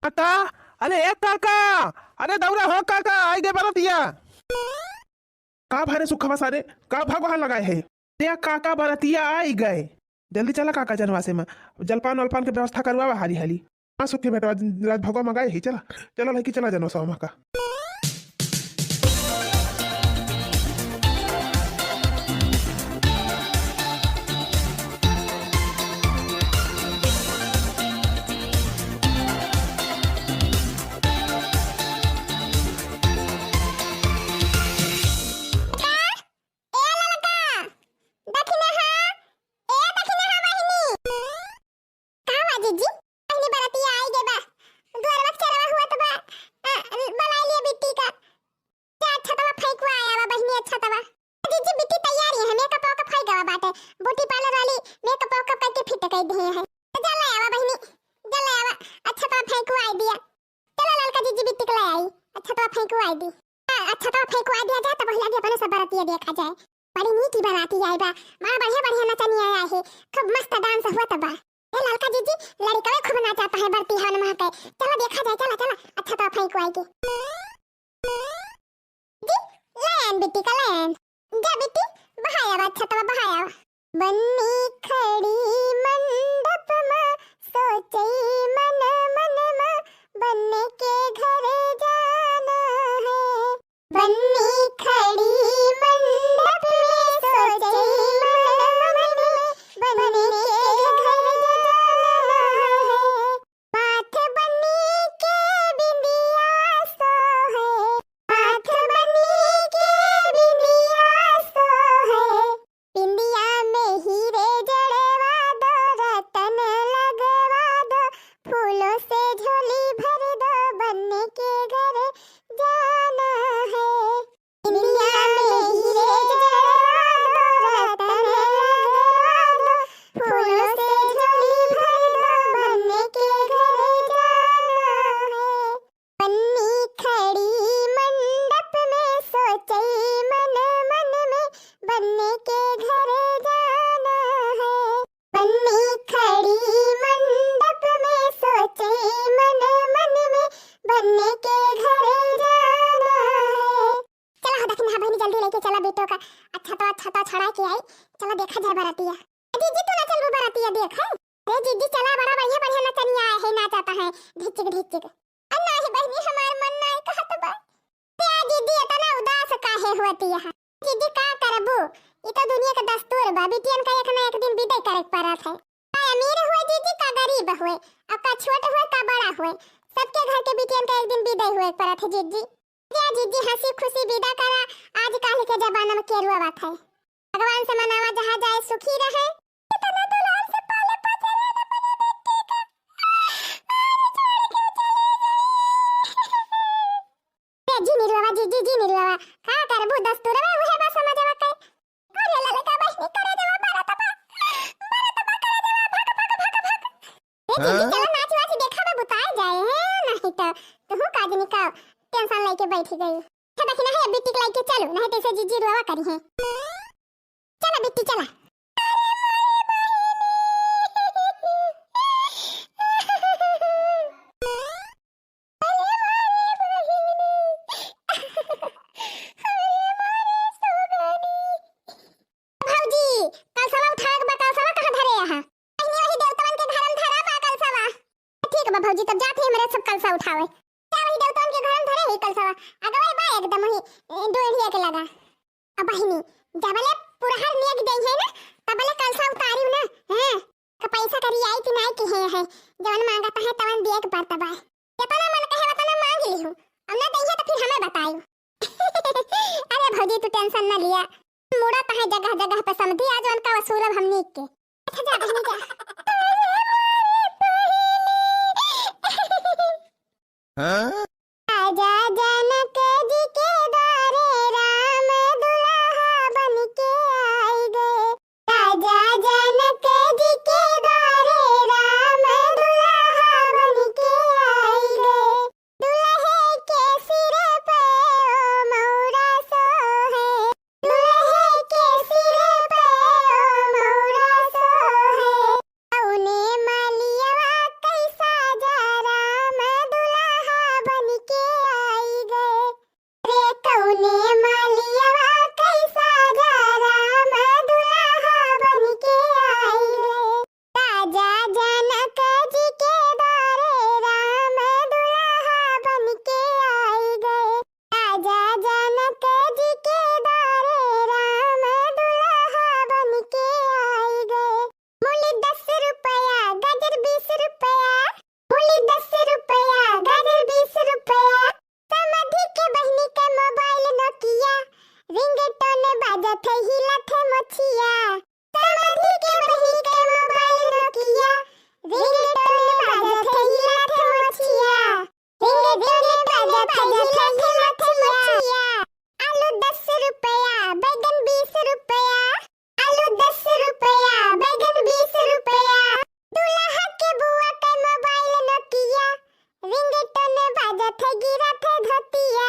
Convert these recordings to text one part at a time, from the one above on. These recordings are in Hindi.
काका, अरे एक काका, अरे दौरा हो काका, आई गए बरतिया। का भरे सुखवा सारे, का भगवान लगाए है। ते काका बरतिया आई गए। जल्दी चला काका जनवासे में जलपान वलपान के व्यवस्था करवा हाली हाली। हाँ सुखे बेटा भगवा मंगाए ही चला। चला लड़की चला जनवासा में का। ब्यूटी पार्लर वाली मेकअप वेकअप करके फिट कर दिए हैं। जल आवा बहनी, जल आवा। अच्छा तो फेंकू आई दिया। चलो ललका जीजी बिट्टी को ले आई। अच्छा तो फेंकू आई दी। अच्छा तो फेंकू आई दिया जाता पहले आगे अपने सब बरातिया देखा जाए। बड़ी नीकी बराती आई बा। मां बढ़िया बढ़िया नचनी आया है। खूब मस्त डांस हुआ तबा। ए ललका जीजी लड़का भी खूब नाचता है बरती हवन में के। चलो देखा जाए, चला चला। अच्छा तो फेंकू आई दी। जी लाइन बिट्टी का लाइन। जा बिट्टी बहाया अच्छा तो बहाया। बन्नी खड़ी मंडप में सोचे मन मन में बन्ने के घर जाना है। बन्नी खड़ी मंडप में सोचे मन मन में बन्ने के घर जाना है। माथ बन्नी के बिंदिया सो है। माथ बन्नी के बिंदिया सो है। बिंदिया में हीरे जड़वा दो, रतन लगवा दो, फूलों से झोली भर दो, बन्ने के घर जाना है। बिंदिया में हीरे जड़वा दो, रतन लगवा दो, फूलों से झोली भर दो, बन्ने के घर जाना है। बन्नी खड़ी मंडप में सोचे मन मन में बन्ने के घर जाना है। बन्नी खड़ी मंडप में सोचे मन मन में बन्ने के घर जाना है। चला हो दखना बहनी जल्दी लेके चला बेटो का। अच्छा तो छड़ा के आई। चला देखा जाए बरातिया। जीजी तू ना चल वो बरातिया देख है। अरे जीजी चला बड़ा बढ़िया बढ़िया नचनी आया है, नाचता है ढिचक ढिचक। अन्ना ही बहनी हमार मन नहीं कहत बा। ते जीजी इतना उदास काहे होती है। जीजी का करबू, ये तो दुनिया का दस्तूर बा। बिटियन का एक ना एक दिन विदाई करे पड़त है। का अमीर हुए जीजी का गरीब हुए, अब का छोट हुए का बड़ा हुए, सबके घर के बिटियन का एक दिन विदाई हुए पड़त है जीजी। क्या जीजी हंसी खुशी विदा करा। आजकल के जमाना में केरुआ बात है। भगवान से मनावा जहाँ जाए सुखी रहे। इतना दुलार से पाले पोसे रहना अपने बेटी का। जी निर्वावा जी निर्वावा का करबू दस्तूर में उहे बस समझवा के। अरे ललका बहनी करे देवा मारा तबा करे देवा भग। ए जी चलो नाच वाच देखा में बुताए जाए हैं नहीं तो तू काजनी का टेंशन लेके बैठी गई। अच्छा देखना है बिट्टी को लेके चलो नहीं तो ऐसे जीजी रोवा करी है। चला बिट्टी चला। भौजी तब जाते ही मेरे सब कलसा उठावे। क्या वही देवतान के घर में धरे ही कलसा अगवे बा एकदम ही डोरिया के लगा। अब बहिनी जबले पुरहर नेक दे है ना तबले कलसा उतारी ना। हां का पैसा करी आई कि नहीं की है जवन मांगता है तवन दिए के पड़ता बा। कितना मन कहे उतना मांग ली हूं, अब ना दइया तो फिर हमें बताइयो। अरे भौजी तू टेंशन ना लिया, मुड़ा तो है जगह जगह पे समझी आज उनका वसूल अब हमनी के। अच्छा जा बहिनी जा। हाँ? आजा जनक जी के द्वारे राम दुल्हा बन के आई गए। आजा जनक जी के द्वारे राम दुल्हा बन के आई गए। दुल्हे के सिर पे ओ मौरा सो है। दुल्हे के सिर पे ओ मौरा सो है। औने मालिया कैसा जा राम बाजत है गिरत है धोतिया।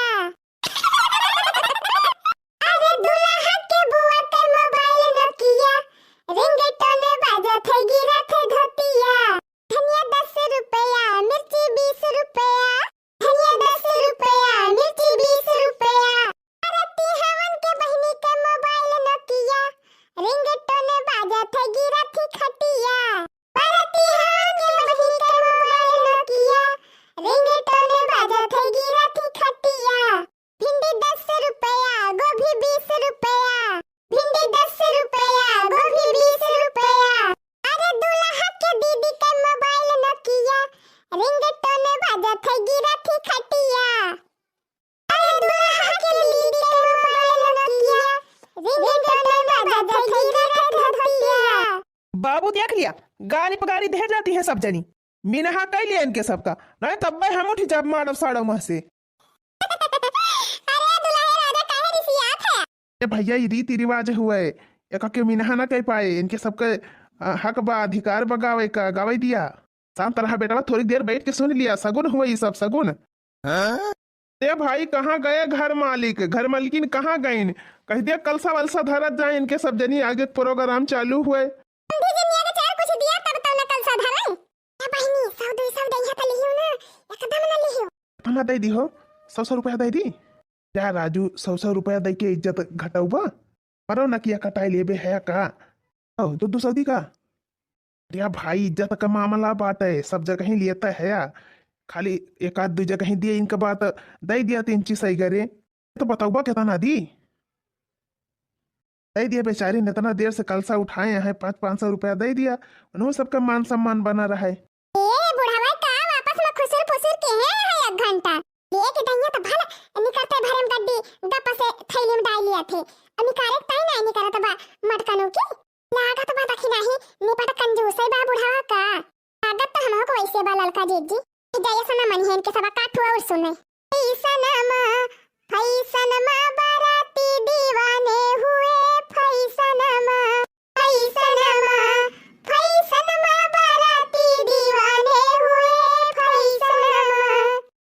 अरे दुल्हा के बुआ के मोबाइल नोकिया, रिंगटोन बाजत है गिरत है धोतिया। धनिया 10 रुपया, मिर्ची 20 रुपया, धनिया 10 रुपया, मिर्ची 20 रुपया। अरे हवन के बहनी के मोबाइल नोकिया, रिंगटोन बाजत है गिरत है खटिया। अरे हवन के बहनी के मोबाइल नोकिया, रिंगटोन बाजत है गिरत है खटिया। भिंडी 10 रुपया, गोभी 20 रुपया, भिंडी 10 रुपया, गोभी 20 रुपया। अरे दुल्हा के दीदी के मोबाइल नोकिया, रिंगटोन बाजत है गिरत है खटिया। अरे दुल्हा के दीदी के मोबाइल नोकिया, रिंगटोन बाजत है गिरत है धोतिया। बाबू देख लिया, गाड़ी पगारी दे जाती है सब जनी। मिनहा कह लिया इनके सबका, नहीं तब मैं हम उठी जब मारब साड़ो मुँह से। अरे दुल्हा राजा काहे रिसियात है? ए भैया ये रीति रिवाज हुए, एक के मिनहा ना कह पाए, इनके सबके हक बा अधिकार बगावे का गावे दिया। शाम तरह बेटा थोड़ी देर बैठ के सुन लिया, सगुन हुआ ये सब सगुन। ए भाई कहाँ गए घर मालिक, घर मालिकिन कहाँ गए? कह दिया कलसा वलसा धरत जाए, इनके सब जनी आगे प्रोग्राम चालू हुए। अंधी जनिया के चार कुछ दिया तब तो न कल साधारण। ए बहिनी 100 200 दैया त लिहियो ना, एकदम न लिहियो। अपना दे दी हो 100 रुपया दे दी। क्या राजू 100 रुपया दे के इज्जत घटाऊबा? मरो न किया कटाई लेबे है का? ओ 200 दी का? अरे भाई इज्जत का मामला बात है, सब जगह ही लेता है या खाली एक आध दो जगह ही दिए, इनका बात दे दिया 3 चीज सही करे तो बताऊबा कितना दी? दे दिया बेचारी ने, इतना देर से कलसा उठाए हैं, 500 रुपया दे दिया, उन्होंने सबका मान सम्मान बना रहा है। ए बुढ़ावा का वापस में खुसुर फुसुर के है 1 घंटा लेके दैया तो भला निकलते भरम गड्डी गप्पा से थैली में डाल लिया थे। निकारे ताई ना निकारा तो बा मटकनो की लागत बा दखी नहीं निपट कंजूस है बा बुढ़ावा का। लागत तो हमको वैसे बा ललका जीजी जय सना मन हेन के सब काठुआ और सुने। फैसनमा बाराती दीवाने हुए, फैसनमा बाराती दीवाने हुए, फैसनमा।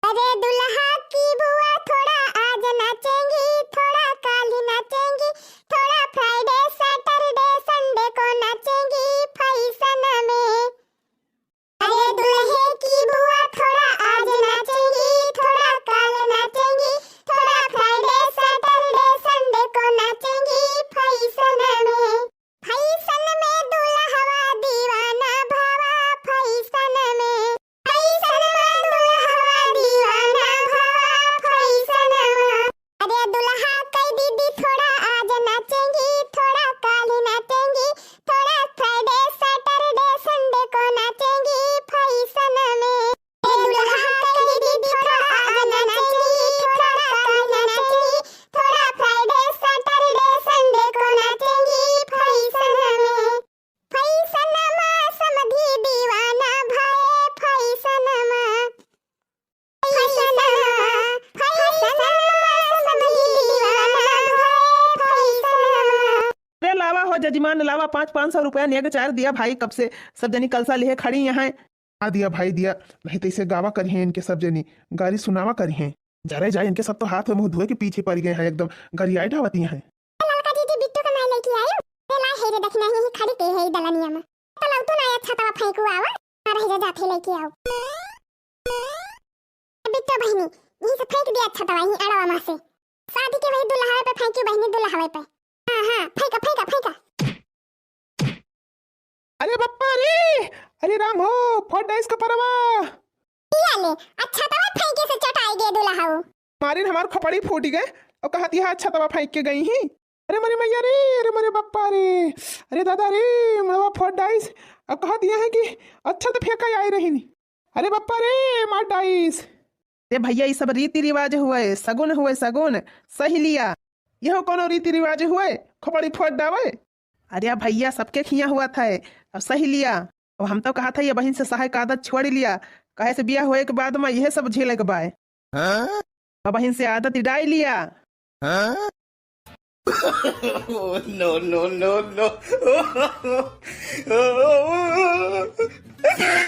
अरे दुल्हा की बुआ थोड़ा आज नाचेंगी, थोड़ा काल नाचेंगी, थोड़ा फ्राइडे सैटरडे संडे को नाचेंगी फैशन में। अरे दुल्हे की बुआ थोड़ा आज नाचेंगी, थोड़ा काल नाचेंगी, थोड़ा फ्राइडे सैटरडे संडे को नाचेंगी फैशन में। फैशन में दुल्हवा दीवाना भावा, फैशन में। फैशन में दुल्हवा दीवाना भावा, फैशन में। अरे दुल्हा कई दीदी थोड़ा आज नाचेंगी, थोड़ा काल नाचेंगी, थोड़ा फ्राइडे सैटरडे संडे को नाचेंगी फैशन में। अरे दुल्हा कई दीदी थोड़ा आज नाचेंगी, थोड़ा काल नाचेंगी, थोड़ा फ्राइडे सैटरडे संडे को नाचेंगी फैशन में। फैशन में समधी दीवाना भाए, फैशन में। फैशन समधी दीवाना भाए, फैशन में। अरे लावा हो जजमान, लावा 500 रुपया ने 4 दिया भाई, कब से सब जनी कलसा लिए खड़ी यहाँ। हाँ दिया भाई दिया, नहीं तो इसे गावा करी है इनके सब जनी, गाड़ी सुनावा करी है। जरे जाए इनके सब तो हाथ में मुंह धोए के पीछे पड़ गए हैं, एकदम गरियाई ढावती हैं। ललका दीदी बिट्टू का नाम लेके आयो, तेला हेरे दखना ही खड़ी के है दलनिया में। तलाव तो ना अच्छा तवा फेंकू आवा, रह जा जाथे लेके आओ। बिट्टू बहनी यही से फेंक दिया अच्छा तवा ही अड़वा में से। शादी के वही दुल्हा पे फेंकी बहनी दुल्हा पे। हां फेंका फेंका फेंका। अरे बप्पा रे, अरे राम हो फट इसका परवा। पिया ले अच्छा तवा फेंके से चटाई गए दुल्हा। मारिन हमार खपड़ी फूट गए और कहती है अच्छा तवा फेंक के गई ही। अरे मरे मैया रे, अरे मरे बप्पा रे, अरे दादा रे, मरवा फट डाइस और कहा दिया है कि अच्छा तो फेंका आई रही नहीं। अरे बप्पा रे मार डाइस। अरे भैया ये सब रीति रिवाज हुए, सगुन हुए, सगुन सही लिया। यह कोनो रीति रिवाज हुए खपड़ी फोड़ डावे? अरे भैया सबके खिया हुआ था, अब सही लिया। अब हम तो कहा था ये बहन से सहाय का आदत छोड़ लिया, कहे से बिया हुए के बाद में यह सब झेले के बाय। बहन से आदत डाल लिया। no, no, no, no.